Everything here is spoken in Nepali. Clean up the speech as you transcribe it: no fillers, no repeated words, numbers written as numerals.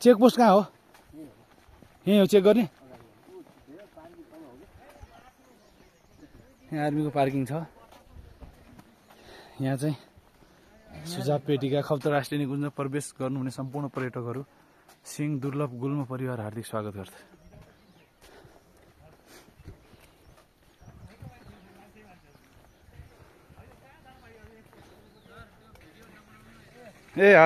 चेकपोस्ट कहाँ हो? यहीँ हो चेक गर्ने? यहाँ आर्मीको पार्किङ छ। यहाँ चाहिँ सुझाव पेटिका खप्तर राष्ट्रिय निकुञ्ज प्रवेश गर्नुहुने सम्पूर्ण पर्यटकहरू सिंह दुर्लभ गुल्म परिवार हार्दिक स्वागत गर्छ। ए हस्।